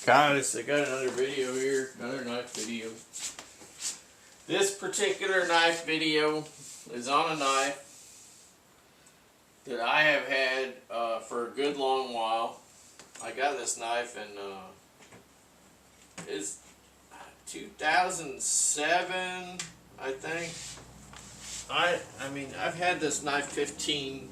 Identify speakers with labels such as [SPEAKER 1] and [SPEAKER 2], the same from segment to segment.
[SPEAKER 1] Guys, I got another video here, another knife video. This particular knife video is on a knife that I have had for a good long while. I got this knife in it's 2007, I think. I mean, I've had this knife 15,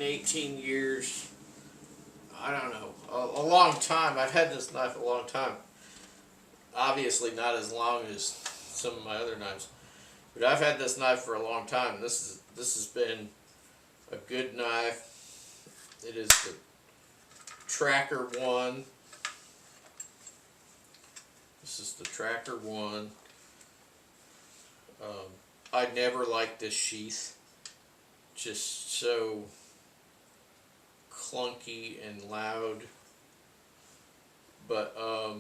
[SPEAKER 1] 18 years. I don't know, a long time. I've had this knife a long time. Obviously not as long as some of my other knives, but I've had this knife for a long time. This has been a good knife. It is the Tracker 1. This is the Tracker 1. I never liked this sheath. Just so clunky and loud, but I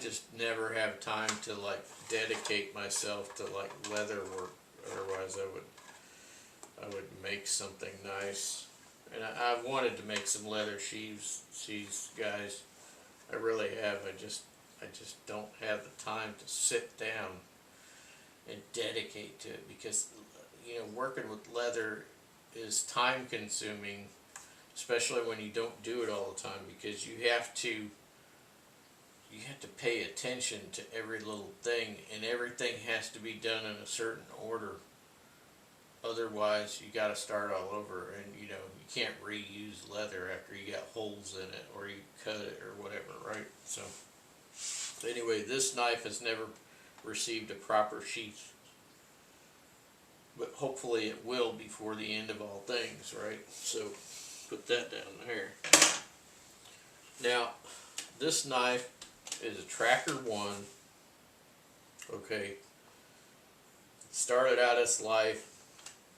[SPEAKER 1] just never have time to like dedicate myself to like leather work. Otherwise I would make something nice, and I've wanted to make some leather sheaths, guys. I really have. I just don't have the time to sit down and dedicate to it, because you know, working with leather is time consuming, especially when you don't do it all the time, because you have to pay attention to every little thing, and everything has to be done in a certain order. Otherwise you got to start all over, and you know, you can't reuse leather after you got holes in it or you cut it or whatever, right? So anyway, this knife has never received a proper sheath, but hopefully it will before the end of all things, right? So put that down there. Now, this knife is a Tracker 1. Okay. It started out its life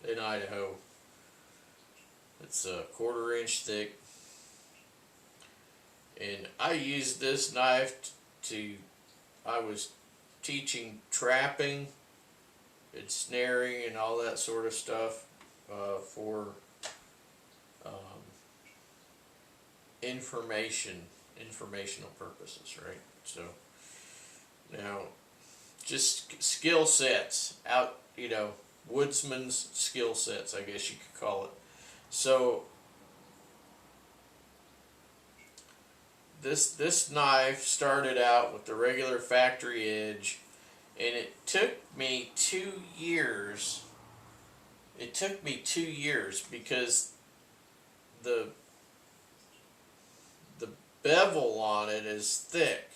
[SPEAKER 1] in Idaho. It's a 1/4 inch thick. And I used this knife I was teaching trapping and snaring and all that sort of stuff for informational purposes, right? So now, just skill sets out, you know, woodsman's skill sets, I guess you could call it. So this knife started out with the regular factory edge, and it took me 2 years. It took me 2 years because the bevel on it is thick.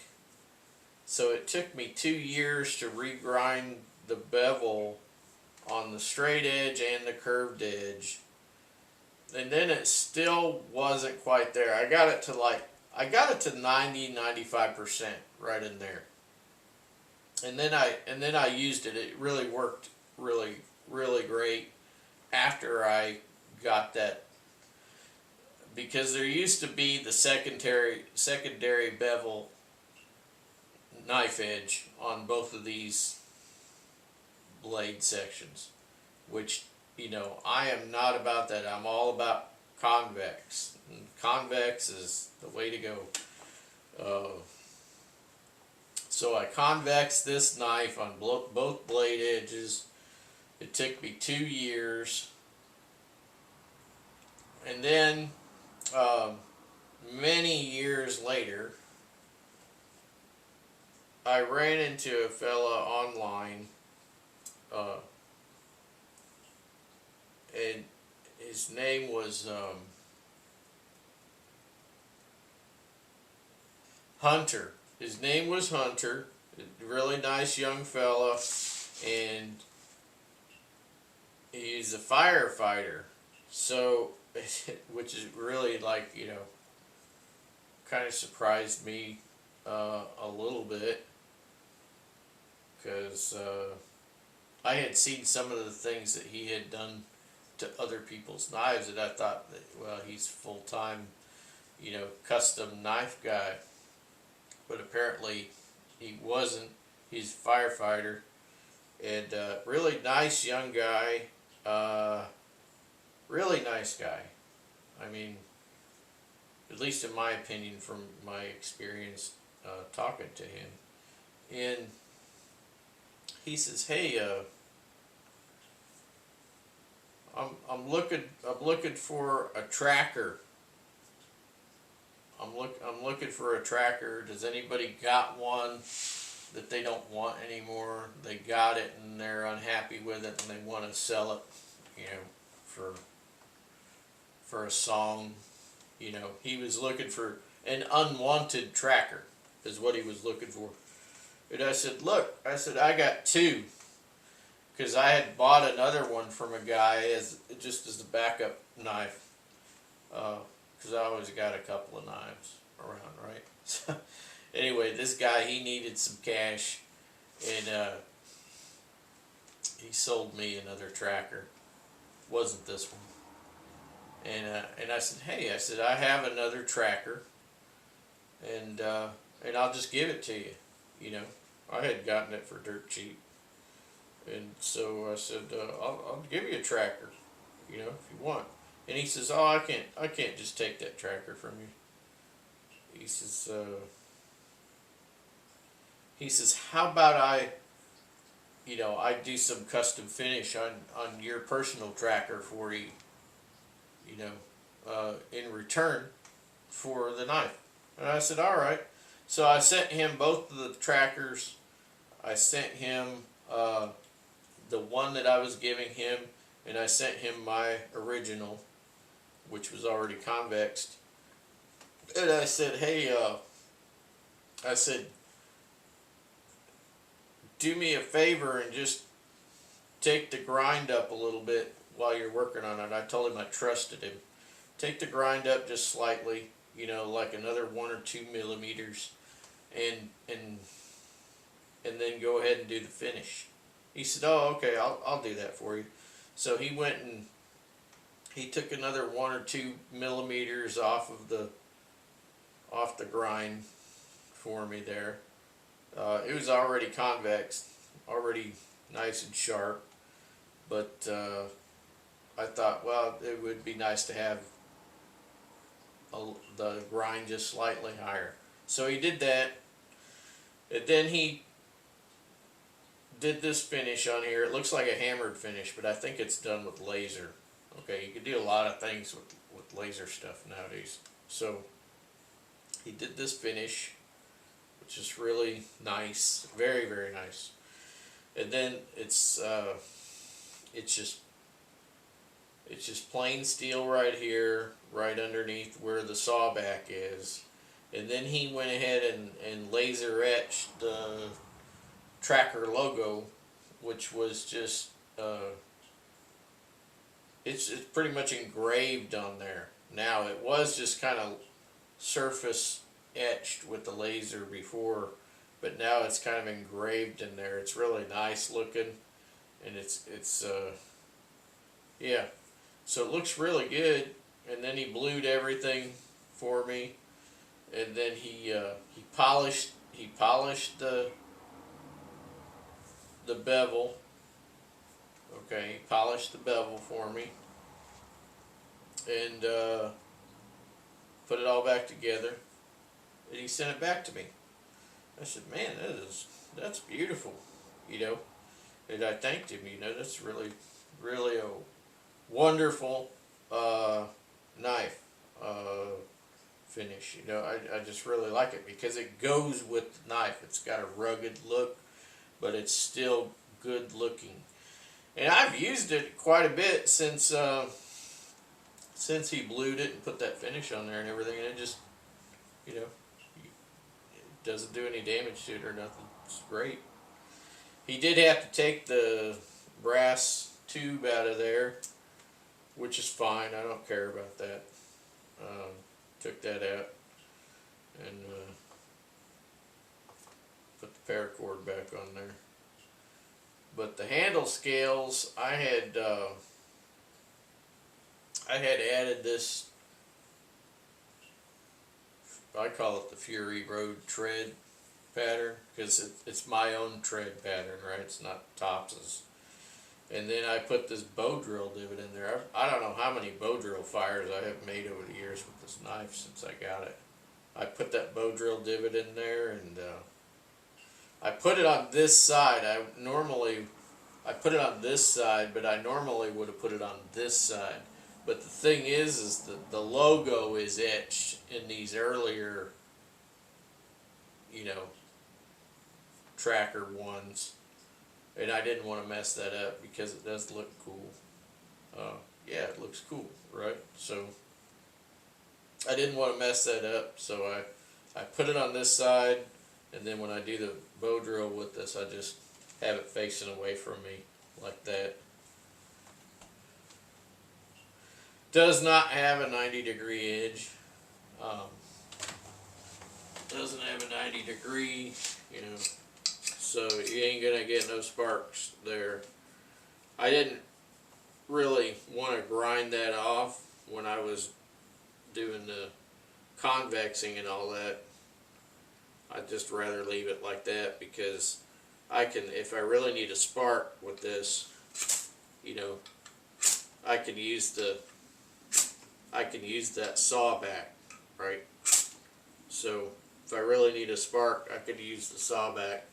[SPEAKER 1] So it took me 2 years to regrind the bevel on the straight edge and the curved edge. And then it still wasn't quite there. I got it to 90-95% right in there. And then I used it. It really worked really great after I got that, because there used to be the secondary bevel knife edge on both of these blade sections, which, you know, I am not about that. I'm all about convex. And convex is the way to go. So I convexed this knife on both blade edges. It took me 2 years. And then many years later, I ran into a fella online, and his name was Hunter. His name was Hunter, a really nice young fella, and he's a firefighter. So, which is really, like, you know, kind of surprised me a little bit, because I had seen some of the things that he had done to other people's knives, and I thought that, well, he's full-time, you know, custom knife guy. But apparently he wasn't. He's a firefighter, and really nice young guy, really nice guy. I mean, at least in my opinion, from my experience talking to him. And he says, "Hey, I'm looking for a tracker. I'm looking for a tracker. Does anybody got one that they don't want anymore? They got it and they're unhappy with it and they want to sell it, you know, for a song." You know, he was looking for an unwanted tracker, is what he was looking for. And I said, "Look," I said, "I got two." Because I had bought another one from a guy just as a backup knife. Because I always got a couple of knives around, right? So anyway, this guy, he needed some cash, and he sold me another tracker. Wasn't this one. And I said, "Hey," I said, "I have another tracker, and I'll just give it to you." You know, I had gotten it for dirt cheap. And so I said, I'll give you a tracker, you know, if you want." And he says, "Oh, I can't just take that tracker from you." He says, "How about I do some custom finish on your personal tracker for you, in return for the knife." And I said, "All right." So I sent him both of the trackers. I sent him the one that I was giving him, and I sent him my original, which was already convexed. And I said, "Hey," I said, "do me a favor and just take the grind up a little bit while you're working on it." I told him I trusted him. "Take the grind up just slightly, like another 1 or 2 millimeters, and then go ahead and do the finish." He said, "Oh, okay, I'll do that for you." So he went and he took another 1 or 2 millimeters off the grind for me there. It was already convex, already nice and sharp, but I thought, well, it would be nice to have the grind just slightly higher. So he did that, and then he did this finish on here. It looks like a hammered finish, but I think it's done with laser. Okay, you can do a lot of things with laser stuff nowadays. So he did this finish, which is really nice, very, very nice. And then it's just plain steel right here, right underneath where the sawback is. And then he went ahead and laser etched the tracker logo, which was just it's pretty much engraved on there. Now it was just kind of surface etched with the laser before, but now it's kind of engraved in there. It's really nice looking, and it's yeah. So it looks really good. And then he blued everything for me, and then he polished the bevel. Okay, he polished the bevel for me, and put it all back together, and he sent it back to me. I said, "Man, that's beautiful," and I thanked him. That's really, really a wonderful knife finish. I just really like it because it goes with the knife. It's got a rugged look, but it's still good looking. And I've used it quite a bit since he blued it and put that finish on there and everything, and it just, it doesn't do any damage to it or nothing. It's great. He did have to take the brass tube out of there, which is fine. I don't care about that. Took that out and put the paracord back on there. But the handle scales, I had added this, I call it the Fury Road tread pattern, because it's my own tread pattern, right? It's not Tops's. And then I put this bow drill divot in there. I don't know how many bow drill fires I have made over the years with this knife since I got it. I put that bow drill divot in there, and I put it on this side. I put it on this side, but I normally would have put it on this side. But the thing is that the logo is etched in these earlier, you know, tracker ones, and I didn't want to mess that up because it does look cool. Yeah, it looks cool, right? So I didn't want to mess that up, so I put it on this side, and then when I do the bow drill with this, I just have it facing away from me like that. Does not have a 90-degree edge. Doesn't have a 90-degree, you know, so you ain't gonna get no sparks there. I didn't really want to grind that off when I was doing the convexing and all that. I'd just rather leave it like that because I can, if I really need a spark with this, you know, I can use that saw back, right? So if I really need a spark, I could use the saw back,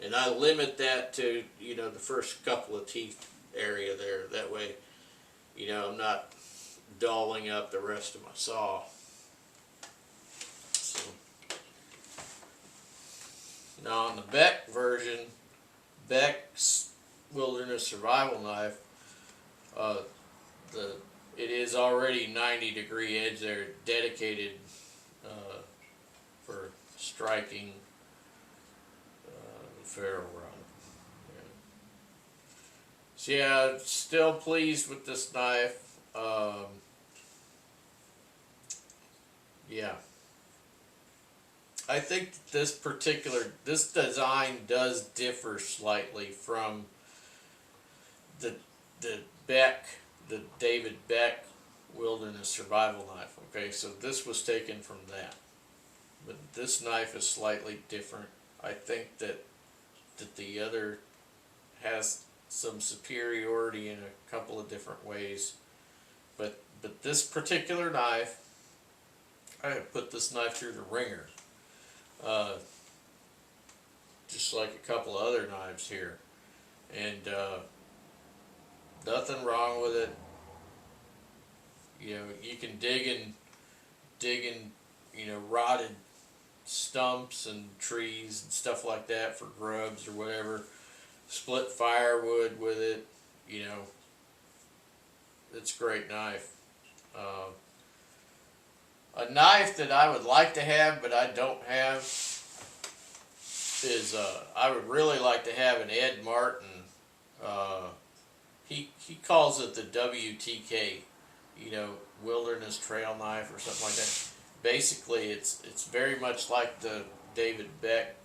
[SPEAKER 1] and I limit that to, you know, the first couple of teeth area there. That way, you know, I'm not dulling up the rest of my saw. So now on the Beck version, Beck's Wilderness Survival Knife, it is already 90-degree edge there, dedicated for striking the ferro rod. Yeah. So yeah, still pleased with this knife. Yeah, I think this design does differ slightly from the Beck, the David Beck Wilderness Survival Knife. Okay, so this was taken from that, but this knife is slightly different. I think that the other has some superiority in a couple of different ways, but this particular knife, I have put this knife through the ringer, just like a couple of other knives here, and nothing wrong with it. You know, you can dig in, you know, rotted stumps and trees and stuff like that for grubs or whatever. Split firewood with it, you know. It's a great knife. A knife that I would like to have but I don't have is, I would really like to have an Ed Martin. He calls it the WTK, you know, Wilderness Trail Knife or something like that. Basically, it's very much like the David Beck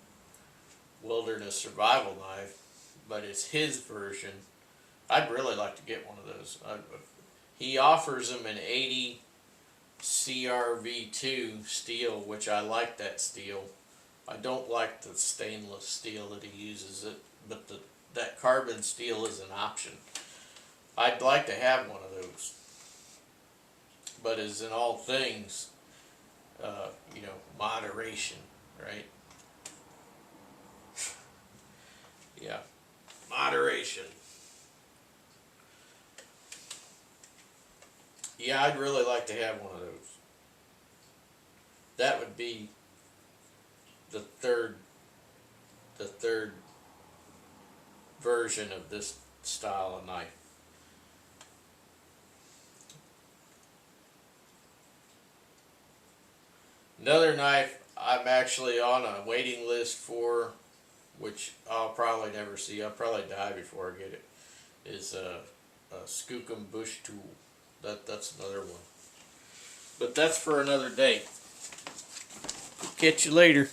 [SPEAKER 1] Wilderness Survival Knife, but it's his version. I'd really like to get one of those. He offers them in 80 CRV2 steel, which I like that steel. I don't like the stainless steel that he uses, but that carbon steel is an option. I'd like to have one of those. But as in all things, you know, moderation, right? Yeah, moderation. Yeah, I'd really like to have one of those. That would be the third version of this style of knife. Another knife I'm actually on a waiting list for, which I'll probably never see, I'll probably die before I get it, is a Skookum bush tool. That's another one. But that's for another day. Catch you later.